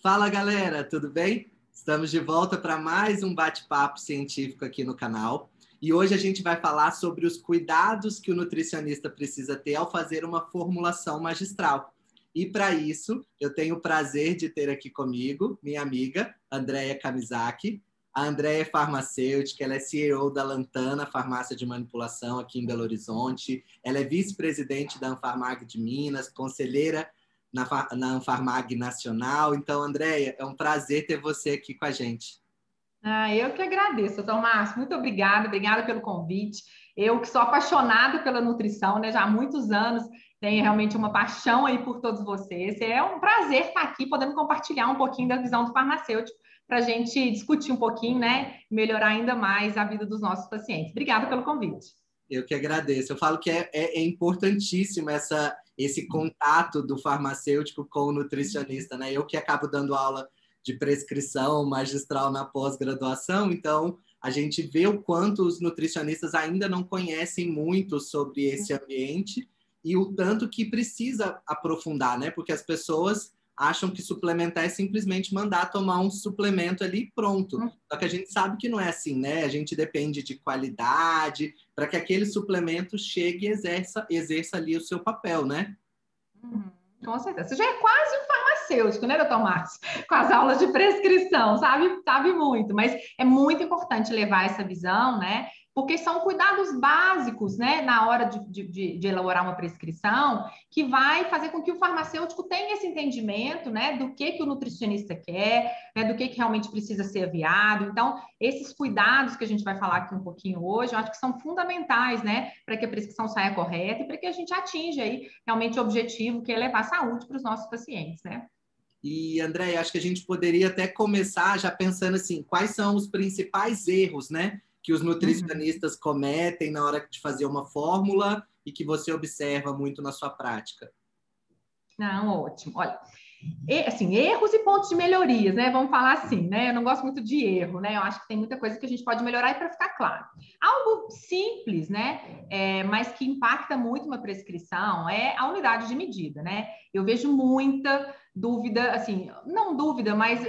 Fala galera, tudo bem? Estamos de volta para mais um bate-papo científico aqui no canal. E hoje a gente vai falar sobre os cuidados que o nutricionista precisa ter ao fazer uma formulação magistral. E para isso, eu tenho o prazer de ter aqui comigo minha amiga, Andréia Kamizaki. A Andréia é farmacêutica, ela é CEO da Lantana Farmácia de Manipulação aqui em Belo Horizonte. Ela é vice-presidente da Anfarmag de Minas, conselheira na Anfarmag Nacional. Então, Andréia, é um prazer ter você aqui com a gente. Eu que agradeço, doutor Márcio. Muito obrigada pelo convite. Eu que sou apaixonada pela nutrição, né? Já há muitos anos, tenho realmente uma paixão aí por todos vocês. É um prazer estar aqui, podendo compartilhar um pouquinho da visão do farmacêutico para a gente discutir um pouquinho, né? Melhorar ainda mais a vida dos nossos pacientes. Obrigada pelo convite. Eu que agradeço. Eu falo que é importantíssimo esse contato do farmacêutico com o nutricionista, né? Eu que acabo dando aula de prescrição magistral na pós-graduação, então a gente vê o quanto os nutricionistas ainda não conhecem muito sobre esse ambiente e o tanto que precisa aprofundar, né? Porque as pessoas acham que suplementar é simplesmente mandar tomar um suplemento ali e pronto. Só que a gente sabe que não é assim, né? A gente depende de qualidade para que aquele suplemento chegue e exerça ali o seu papel, né? Com certeza. Você já é quase um farmacêutico, né, doutor Márcio? Com as aulas de prescrição, sabe muito, mas é muito importante levar essa visão, né? Porque são cuidados básicos, né, na hora de elaborar uma prescrição, que vai fazer com que o farmacêutico tenha esse entendimento, né, do que o nutricionista quer, né, do que realmente precisa ser aviado. Então, esses cuidados que a gente vai falar aqui um pouquinho hoje, eu acho que são fundamentais, né, para que a prescrição saia correta e para que a gente atinja aí realmente o objetivo, que é levar saúde para os nossos pacientes, né? E, André, acho que a gente poderia até começar já pensando assim, quais são os principais erros, né, que os nutricionistas cometem na hora de fazer uma fórmula e que você observa muito na sua prática? Não, ótimo. Olha, assim, erros e pontos de melhorias, né? Vamos falar assim, né? Eu não gosto muito de erro, né? Eu acho que tem muita coisa que a gente pode melhorar e para ficar claro. Algo simples, né? Mas que impacta muito uma prescrição é a unidade de medida, né? Eu vejo muita dúvida, assim, não dúvida, mas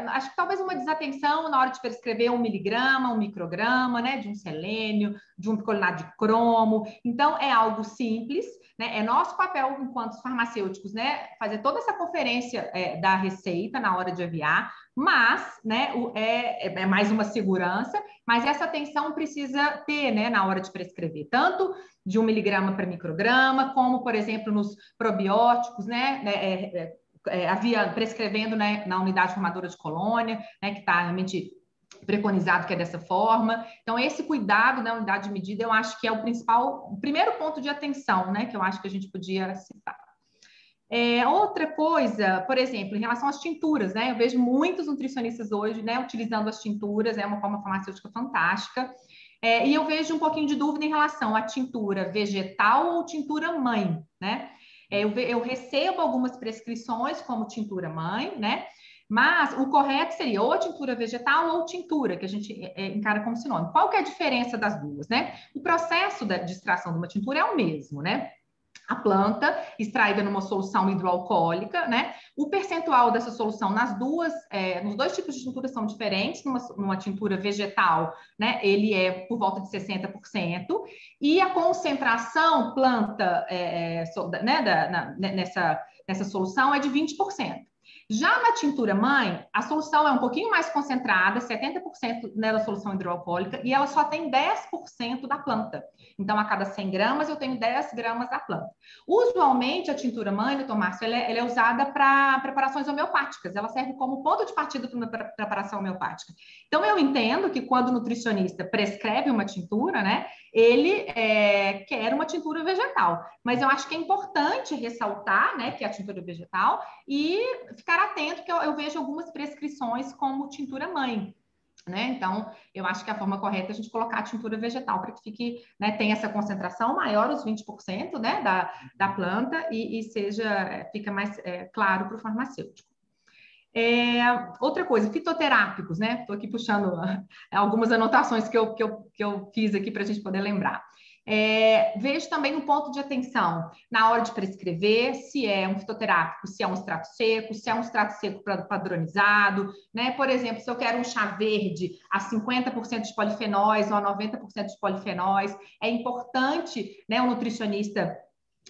acho que talvez uma desatenção na hora de prescrever 1 miligrama, 1 micrograma, né? De um selênio, de um picolinato de cromo. Então, é algo simples, né? É nosso papel enquanto farmacêuticos, né? Fazer toda essa conferência da receita na hora de aviar, mas, né? É mais uma segurança, mas essa atenção precisa ter, né? Na hora de prescrever, tanto de 1 miligrama para micrograma, como, por exemplo, nos probióticos, né? Havia prescrevendo, né, na unidade formadora de colônia, né, que está realmente preconizado que é dessa forma. Então, esse cuidado na unidade de medida, eu acho que é o primeiro ponto de atenção, né, que eu acho que a gente podia citar. Outra coisa, por exemplo, em relação às tinturas, né, eu vejo muitos nutricionistas hoje, né, utilizando as tinturas, é uma forma farmacêutica fantástica, e eu vejo um pouquinho de dúvida em relação à tintura vegetal ou tintura mãe, né? Eu recebo algumas prescrições como tintura mãe, né? Mas o correto seria ou a tintura vegetal ou tintura, que a gente encara como sinônimo. Qual que é a diferença das duas, né? O processo de extração de uma tintura é o mesmo, né? A planta extraída numa solução hidroalcoólica, né? O percentual dessa solução nos dois tipos de tintura são diferentes. Numa tintura vegetal, né? Ele é por volta de 60%, e a concentração planta nessa solução é de 20%. Já na tintura mãe, a solução é um pouquinho mais concentrada, 70% da solução hidroalcoólica, e ela só tem 10% da planta. Então, a cada 100 gramas, eu tenho 10 gramas da planta. Usualmente, a tintura mãe, doutor Márcio, ela é usada para preparações homeopáticas. Ela serve como ponto de partida para uma preparação homeopática. Então, eu entendo que quando o nutricionista prescreve uma tintura, né, ele quer uma tintura vegetal. Mas eu acho que é importante ressaltar, né, que é a tintura vegetal e ficar atento que eu vejo algumas prescrições como tintura mãe. Né? Então, eu acho que a forma correta é a gente colocar a tintura vegetal para que fique, né, tenha essa concentração maior, os 20%, né, da planta, e fica mais claro para o farmacêutico. Outra coisa, fitoterápicos, né? Estou aqui puxando algumas anotações que eu fiz aqui para a gente poder lembrar. Vejo também um ponto de atenção na hora de prescrever, se é um fitoterápico, se é um extrato seco, se é um extrato seco padronizado, né? Por exemplo, se eu quero um chá verde a 50% de polifenóis ou a 90% de polifenóis, é importante, né, o nutricionista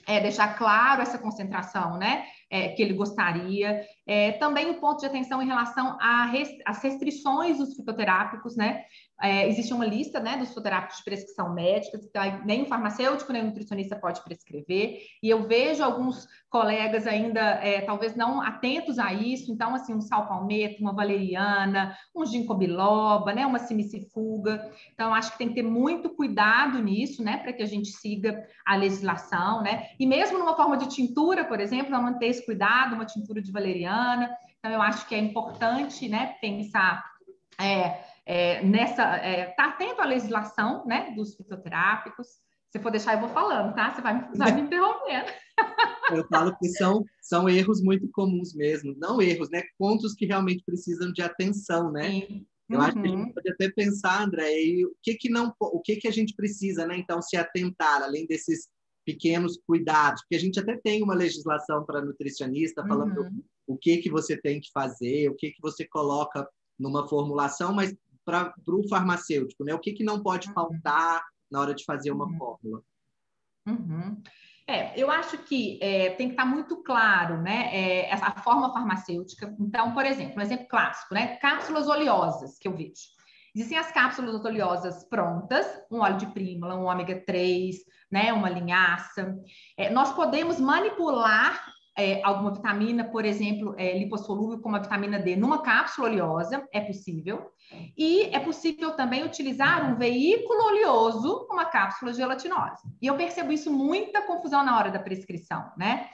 deixar claro essa concentração, né, que ele gostaria. Também um ponto de atenção em relação às restrições dos fitoterápicos, né? Existe uma lista, né, dos fitoterápicos de prescrição médica, então nem o farmacêutico nem o nutricionista pode prescrever, e eu vejo alguns colegas ainda, talvez não atentos a isso, então, assim, um sal-palmetto, uma valeriana, um ginkgo biloba, né, uma simicifuga, então, acho que tem que ter muito cuidado nisso, né, para que a gente siga a legislação, né, e mesmo numa forma de tintura, por exemplo, não manter esse cuidado, uma tintura de valeriana, então, eu acho que é importante, né, pensar tá atento à legislação, né, dos fitoterápicos. Se for deixar, eu vou falando, tá? Você vai me interrompendo. Eu falo que são erros muito comuns mesmo. Não erros, né? Pontos que realmente precisam de atenção, né? Sim. Eu acho que a gente pode até pensar, André, e o que a gente precisa, né? Então, se atentar, além desses pequenos cuidados, porque a gente até tem uma legislação para nutricionista falando o que você tem que fazer, o que você coloca numa formulação, mas para o farmacêutico, né? O que não pode faltar na hora de fazer uma fórmula? Eu acho que tem que estar muito claro, né, a forma farmacêutica. Então, por exemplo, um exemplo clássico, né, cápsulas oleosas que eu vejo. Existem as cápsulas oleosas prontas, um óleo de prímula, um ômega 3, né, uma linhaça. Nós podemos manipular alguma vitamina, por exemplo, lipossolúvel como a vitamina D, numa cápsula oleosa, é possível. E é possível também utilizar um veículo oleoso, uma cápsula gelatinosa. E eu percebo isso muita confusão na hora da prescrição, né?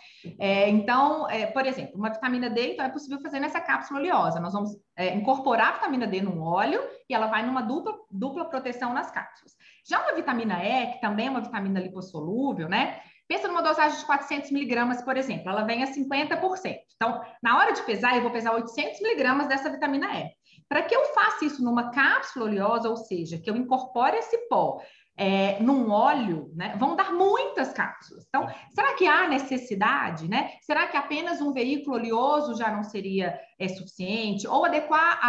Então, por exemplo, uma vitamina D, então é possível fazer nessa cápsula oleosa. Nós vamos incorporar a vitamina D num óleo e ela vai numa dupla proteção nas cápsulas. Já uma vitamina E, que também é uma vitamina lipossolúvel, né? Pensa numa dosagem de 400 miligramas, por exemplo, ela vem a 50%. Então, na hora de pesar, eu vou pesar 800 miligramas dessa vitamina E. Para que eu faça isso numa cápsula oleosa, ou seja, que eu incorpore esse pó num óleo, né, vão dar muitas cápsulas. Então, será que há necessidade, né? Será que apenas um veículo oleoso já não seria suficiente? Ou adequar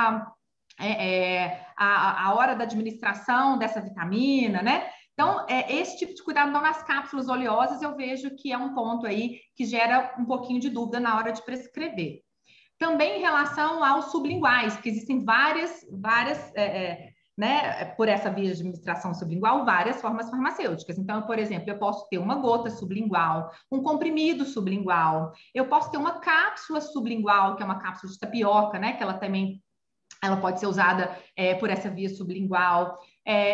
a hora da administração dessa vitamina, né? Então, esse tipo de cuidado não nas cápsulas oleosas, eu vejo que é um ponto aí que gera um pouquinho de dúvida na hora de prescrever. Também em relação aos sublinguais, que existem várias né, por essa via de administração sublingual, várias formas farmacêuticas. Então, por exemplo, eu posso ter uma gota sublingual, um comprimido sublingual, eu posso ter uma cápsula sublingual, que é uma cápsula de tapioca, né, que ela pode ser usada por essa via sublingual.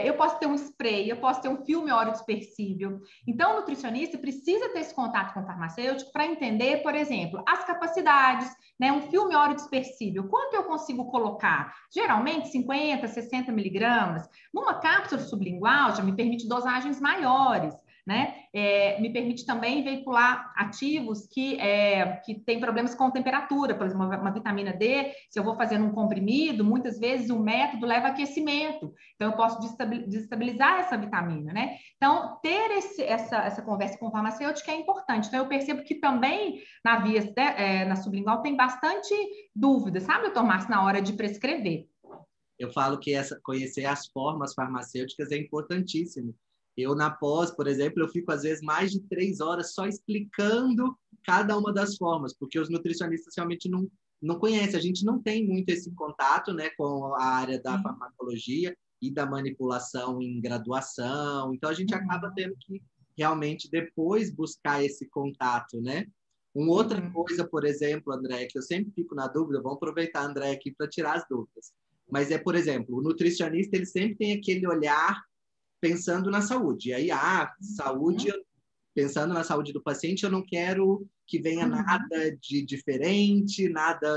Eu posso ter um spray, eu posso ter um filme oro-dispersível. Então, o nutricionista precisa ter esse contato com o farmacêutico para entender, por exemplo, as capacidades, né? Um filme oro-dispersível, quanto eu consigo colocar? Geralmente, 50, 60 miligramas. Numa cápsula sublingual, já me permite dosagens maiores, né? Me permite também veicular ativos que têm problemas com temperatura, por exemplo, uma vitamina D, se eu vou fazendo um comprimido, muitas vezes o método leva a aquecimento, então eu posso desestabilizar essa vitamina, né? Então, ter essa conversa com o farmacêutico é importante. Então, eu percebo que também na sublingual tem bastante dúvida, sabe, doutor Márcio, na hora de prescrever. Eu falo que conhecer as formas farmacêuticas é importantíssimo. Eu, na pós, por exemplo, eu fico, às vezes, mais de 3 horas só explicando cada uma das formas, porque os nutricionistas realmente não conhecem. A gente não tem muito esse contato, né, com a área da farmacologia e da manipulação em graduação. Então, a gente acaba tendo que realmente depois buscar esse contato, né? Uma outra coisa, por exemplo, André, que eu sempre fico na dúvida, vamos aproveitar, André, aqui para tirar as dúvidas. Mas por exemplo, o nutricionista, ele sempre tem aquele olhar pensando na saúde. E aí, saúde, pensando na saúde do paciente, eu não quero que venha nada de diferente,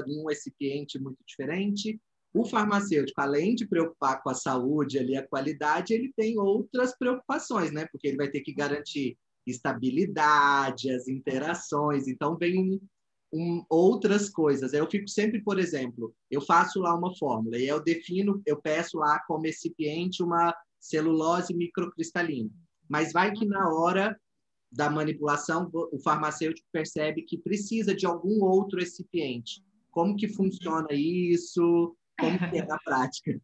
nenhum recipiente muito diferente. O farmacêutico, além de preocupar com a saúde, ali, a qualidade, ele tem outras preocupações, né? Porque ele vai ter que garantir estabilidade, as interações. Então, vem outras coisas. Eu fico sempre, por exemplo, eu faço lá uma fórmula e eu peço lá como recipiente uma celulose microcristalina. mas vai que na hora da manipulação o farmacêutico percebe que precisa de algum outro recipiente. Como que funciona isso? Como que é na prática?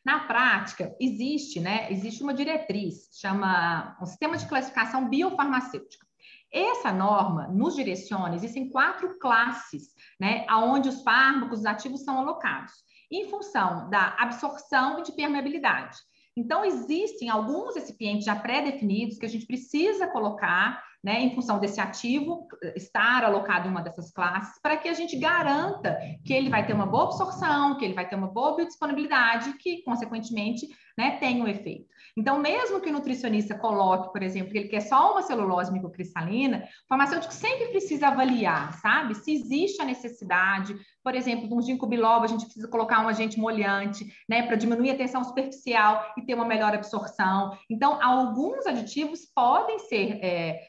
Na prática, existe, né? Existe uma diretriz, chama um sistema de classificação biofarmacêutica. Essa norma nos direciona, existem 4 classes, né, onde os fármacos, os ativos são alocados, em função da absorção e de permeabilidade. Então, existem alguns recipientes já pré-definidos que a gente precisa colocar, né, em função desse ativo estar alocado em uma dessas classes, para que a gente garanta que ele vai ter uma boa absorção, que ele vai ter uma boa biodisponibilidade, que, consequentemente, né, tenha um efeito. Então, mesmo que o nutricionista coloque, por exemplo, que ele quer só uma celulose microcristalina, o farmacêutico sempre precisa avaliar, sabe? Se existe a necessidade, por exemplo, de um ginkgo biloba, a gente precisa colocar um agente emoliente, né, para diminuir a tensão superficial e ter uma melhor absorção. Então, alguns aditivos podem ser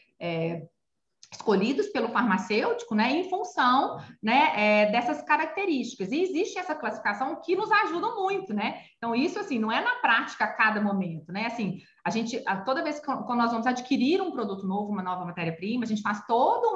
escolhidos pelo farmacêutico, né, em função, né, dessas características. E existe essa classificação que nos ajuda muito, né? Então, isso, assim, não é na prática a cada momento, né? Assim, a gente, toda vez que quando nós vamos adquirir um produto novo, uma nova matéria-prima, a gente faz toda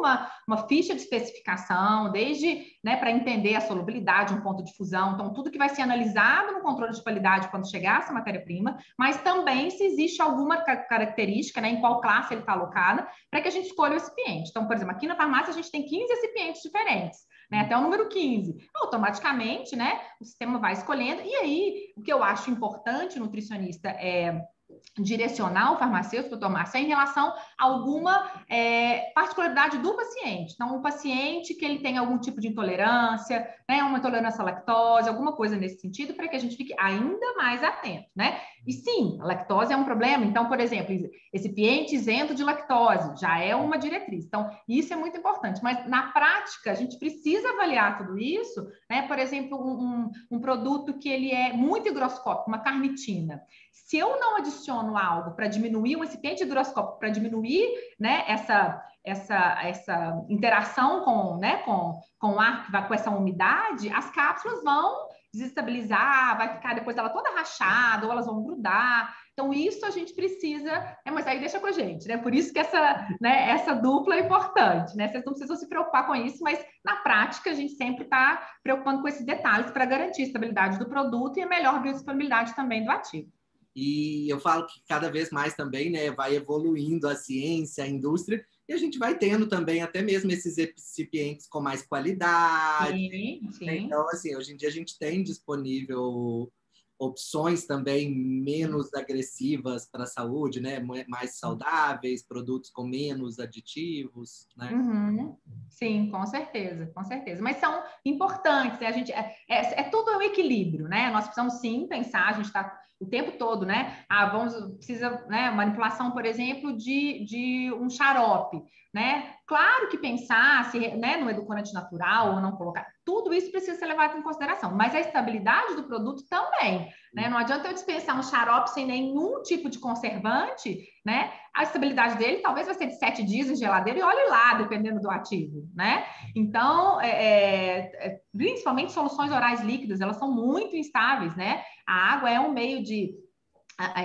uma ficha de especificação, desde, né, para entender a solubilidade, um ponto de fusão, então, tudo que vai ser analisado no controle de qualidade quando chegar essa matéria-prima, mas também se existe alguma característica, né, em qual classe ele está alocada, para que a gente escolha o recipiente. Então, por exemplo, aqui na farmácia a gente tem 15 recipientes diferentes, né, até o número 15. Automaticamente, né, o sistema vai escolhendo. E aí, o que eu acho importante, nutricionista, é direcionar o farmacêutico, doutor Márcio, em relação a alguma particularidade do paciente. Então, o paciente que ele tem algum tipo de intolerância, né, uma intolerância à lactose, alguma coisa nesse sentido, para que a gente fique ainda mais atento, né? E sim, a lactose é um problema. Então, por exemplo, recipiente isento de lactose já é uma diretriz. Então, isso é muito importante. Mas, na prática, a gente precisa avaliar tudo isso, né? Por exemplo, um produto que ele é muito higroscópico, uma carnitina. Se eu não adiciono algo para diminuir um recipiente higroscópico, para diminuir, né, essa interação com o ar, com essa umidade, as cápsulas vão desestabilizar, vai ficar depois ela toda rachada, ou elas vão grudar. Então, isso a gente precisa, mas aí deixa com a gente, né? Por isso que essa dupla é importante, né? Vocês não precisam se preocupar com isso, mas na prática a gente sempre está preocupando com esses detalhes para garantir a estabilidade do produto e a melhor biodisponibilidade também do ativo. E eu falo que cada vez mais também, né, vai evoluindo a ciência, a indústria, e a gente vai tendo também até mesmo esses recipientes com mais qualidade. Sim. Então, assim, hoje em dia a gente tem disponível opções também menos agressivas para a saúde, né, mais saudáveis, produtos com menos aditivos, né? Uhum. Sim, com certeza. Mas são importantes, né? A gente é tudo um equilíbrio, né? Nós precisamos sim pensar, a gente está o tempo todo, né? Precisa, né? Manipulação, por exemplo, de um xarope, né? Claro que pensar se, né, no edulcorante natural ou não colocar, tudo isso precisa ser levado em consideração, mas a estabilidade do produto também, né? Não adianta eu dispensar um xarope sem nenhum tipo de conservante, né? A estabilidade dele talvez vai ser de 7 dias em geladeira e olhe lá, dependendo do ativo, né? Então, principalmente soluções orais líquidas, elas são muito instáveis, né? A água é um meio de...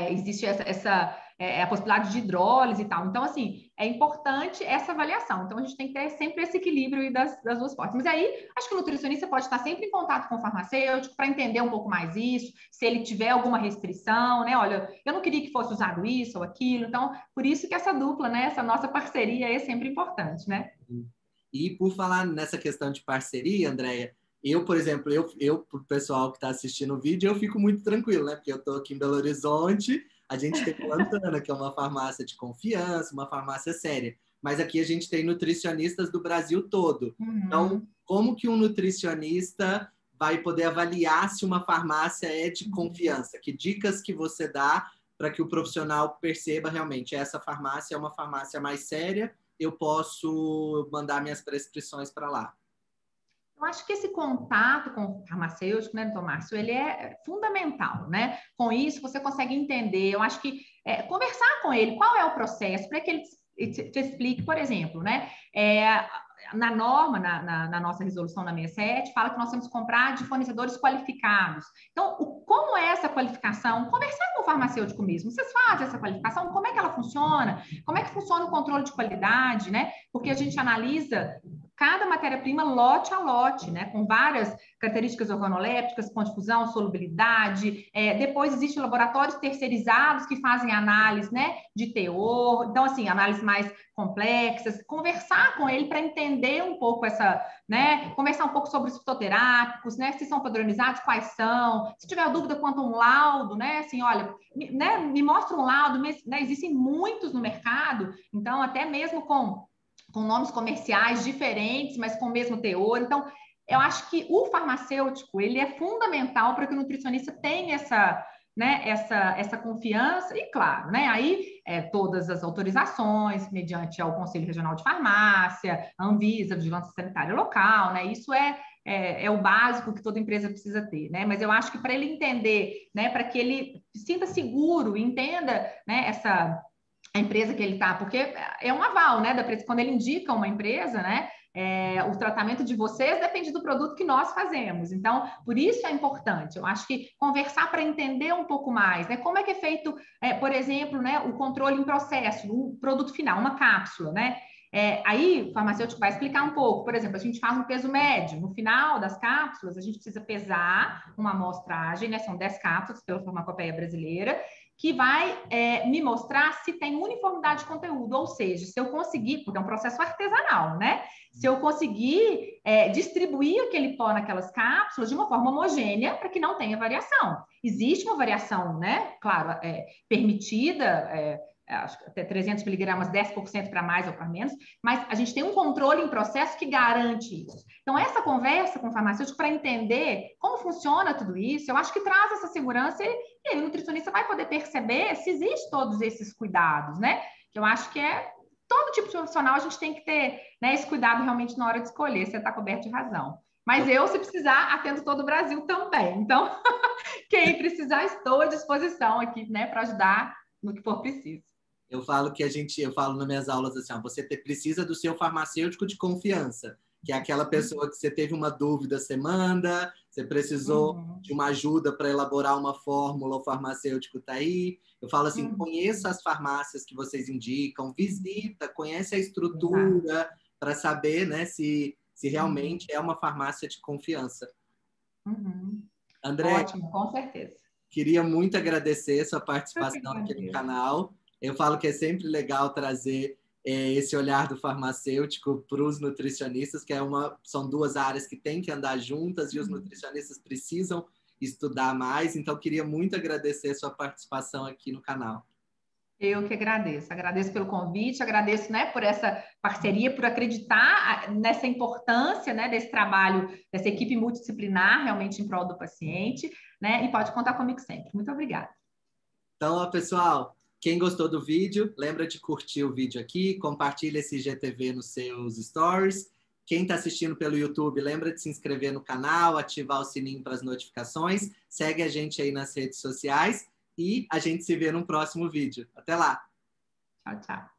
existe a possibilidade de hidrólise e tal. Então, assim, é importante essa avaliação. Então, a gente tem que ter sempre esse equilíbrio das duas partes. Mas aí, acho que o nutricionista pode estar sempre em contato com o farmacêutico para entender um pouco mais isso, se ele tiver alguma restrição, né? Olha, eu não queria que fosse usado isso ou aquilo. Então, por isso que essa dupla, né? Essa nossa parceria é sempre importante, né? E por falar nessa questão de parceria, Andréia, eu, por exemplo, para o pessoal que está assistindo o vídeo, eu fico muito tranquilo, né? Porque eu estou aqui em Belo Horizonte, a gente tem Lantana, que é uma farmácia de confiança, uma farmácia séria. Mas aqui a gente tem nutricionistas do Brasil todo. Uhum. Então, como que um nutricionista vai poder avaliar se uma farmácia é de confiança? Que dicas que você dá para que o profissional perceba realmente essa farmácia é uma farmácia mais séria, eu posso mandar minhas prescrições para lá? Eu acho que esse contato com o farmacêutico, né, doutor Márcio, ele é fundamental, né? Com isso, você consegue entender, eu acho que conversar com ele, qual é o processo, para que ele te explique, por exemplo, né? Na norma, na nossa resolução na 67, fala que nós temos que comprar de fornecedores qualificados. Então, como é essa qualificação, conversar com o farmacêutico mesmo. Vocês fazem essa qualificação? Como é que ela funciona? Como é que funciona o controle de qualidade, né? Porque a gente analisa cada matéria-prima lote a lote, né? Com várias características organolépticas, ponto de fusão, solubilidade. Depois existem laboratórios terceirizados que fazem análise, né? De teor. Então, assim, análises mais complexas. Conversar com ele para entender um pouco essa, né? Conversar um pouco sobre os fitoterápicos, né? Se são padronizados, quais são. Se tiver dúvida quanto a um laudo, né? Assim, olha, me mostra um laudo, né? Existem muitos no mercado, então até mesmo com nomes comerciais diferentes, mas com o mesmo teor. Então, eu acho que o farmacêutico, ele é fundamental para que o nutricionista tenha essa, né, essa confiança e, claro, né, aí todas as autorizações, mediante ao Conselho Regional de Farmácia, a Anvisa, Vigilância Sanitária Local, né, isso é o básico que toda empresa precisa ter, né? Mas eu acho que para ele entender, né, para que ele se sinta seguro, entenda, né, a empresa que ele está, porque é um aval, né? Quando ele indica uma empresa, né? O tratamento de vocês depende do produto que nós fazemos. Então, por isso é importante. Eu acho que conversar para entender um pouco mais, né? Como é que é feito, por exemplo, né? O controle em processo, um produto final, uma cápsula, né? Aí o farmacêutico vai explicar um pouco. Por exemplo, a gente faz um peso médio. No final das cápsulas, a gente precisa pesar uma amostragem, né? São 10 cápsulas pela Farmacopeia Brasileira, que vai me mostrar se tem uniformidade de conteúdo, ou seja, se eu conseguir, porque é um processo artesanal, né? Se eu conseguir distribuir aquele pó naquelas cápsulas de uma forma homogênea para que não tenha variação. Existe uma variação, né? Claro, permitida, acho que até 300 miligramas, 10% para mais ou para menos, mas a gente tem um controle em processo que garante isso. Então, essa conversa com o farmacêutico para entender como funciona tudo isso, eu acho que traz essa segurança e aí o nutricionista vai poder perceber se existe todos esses cuidados, né? Que eu acho que todo tipo de profissional a gente tem que ter, né, esse cuidado realmente na hora de escolher, você está coberto de razão. Mas eu, se precisar, atendo todo o Brasil também. Então, quem precisar, estou à disposição aqui, né, para ajudar no que for preciso. Eu falo nas minhas aulas assim, ó, você precisa do seu farmacêutico de confiança, que é aquela pessoa que você teve uma dúvida, você manda, você precisou de uma ajuda para elaborar uma fórmula, o farmacêutico está aí. Eu falo assim, conheça as farmácias que vocês indicam, visita, conhece a estrutura para saber, né, se realmente é uma farmácia de confiança. André, ótimo, com certeza. Queria muito agradecer sua participação aqui no canal. Eu falo que é sempre legal trazer esse olhar do farmacêutico para os nutricionistas, que são duas áreas que têm que andar juntas e os nutricionistas precisam estudar mais. Então, queria muito agradecer a sua participação aqui no canal. Eu que agradeço pelo convite, agradeço, né, por essa parceria, por acreditar nessa importância, né, desse trabalho, dessa equipe multidisciplinar realmente em prol do paciente, né, e pode contar comigo sempre. Muito obrigada. Então, ó, pessoal, quem gostou do vídeo, lembra de curtir o vídeo aqui, compartilha esse IGTV nos seus stories. Quem está assistindo pelo YouTube, lembra de se inscrever no canal, ativar o sininho para as notificações, segue a gente aí nas redes sociais. E a gente se vê no próximo vídeo. Até lá! Tchau, tchau.